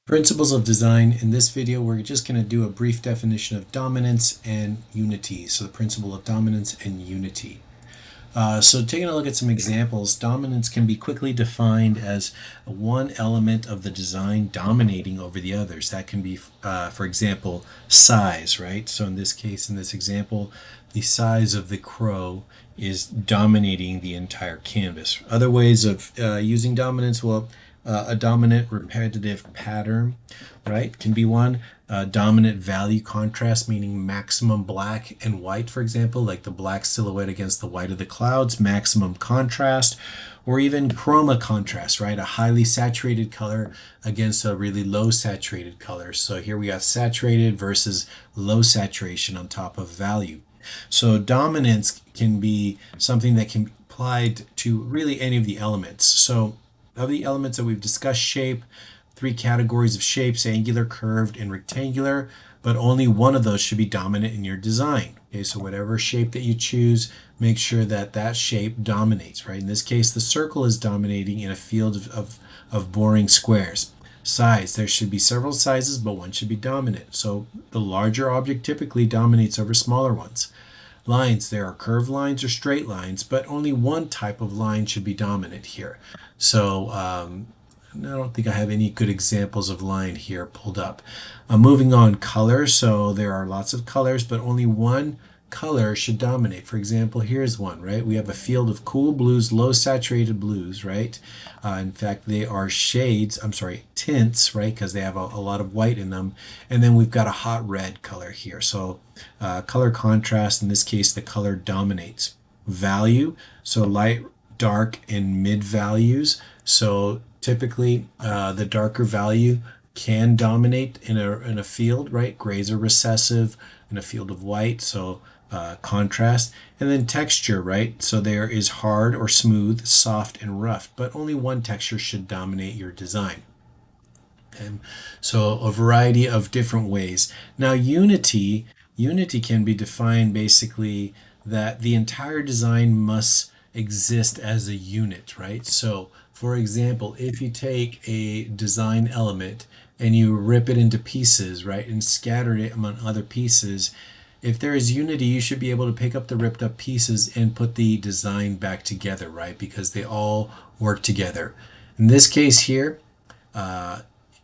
Principles of design. In this video, we're just going to do a brief definition of dominance and unity. So the principle of dominance and unity. So taking a look at some examples, dominance can be quickly defined as one element of the design dominating over the others. That can be, for example, size, right? So in this case, in this example, the size of the crow is dominating the entire canvas. Other ways of using dominance, well, a dominant repetitive pattern, right, can be one. Dominant value contrast, meaning maximum black and white, for example, like the black silhouette against the white of the clouds, maximum contrast, or even chroma contrast, right, a highly saturated color against a really low saturated color. So here we got saturated versus low saturation on top of value. So dominance can be something that can be applied to really any of the elements. So of the elements that we've discussed, shape, three categories of shapes: angular, curved, and rectangular, but only one of those should be dominant in your design. Okay, so whatever shape that you choose, make sure that that shape dominates, right? In this case, the circle is dominating in a field of boring squares. Size, there should be several sizes, but one should be dominant. So the larger object typically dominates over smaller ones. Lines, there are curved lines or straight lines, but only one type of line should be dominant here. So I don't think I have any good examples of line here pulled up. Moving on, color. So there are lots of colors, but only one color should dominate. For example, here's one, right? We have a field of cool blues, low saturated blues, right? In fact, they are shades, tints, right? Because they have a lot of white in them. And then we've got a hot red color here. So color contrast, in this case, the color dominates. Value, so light, dark, and mid values. So typically the darker value can dominate in a field, right? Grays are recessive in a field of white, so contrast. And then texture, right? So there is hard or smooth, soft, and rough, but only one texture should dominate your design. And so a variety of different ways. Now unity can be defined basically that the entire design must exist as a unit, right? So for example, if you take a design element and you rip it into pieces, right, and scatter it among other pieces, if there is unity, you should be able to pick up the ripped up pieces and put the design back together, right? Because they all work together. In this case here,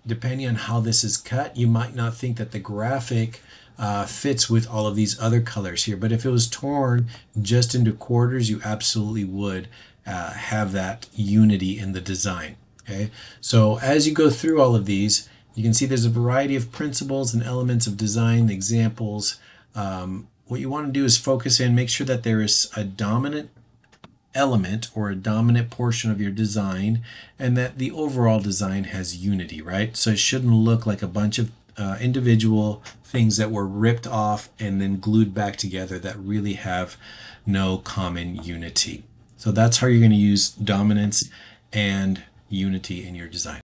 depending on how this is cut, you might not think that the graphic fits with all of these other colors here. But if it was torn just into quarters, you absolutely would have that unity in the design. Okay, so as you go through all of these, you can see there's a variety of principles and elements of design, examples. What you want to do is focus in, make sure that there is a dominant element or a dominant portion of your design and that the overall design has unity, right? So it shouldn't look like a bunch of individual things that were ripped off and then glued back together that really have no common unity. So that's how you're going to use dominance and unity in your design.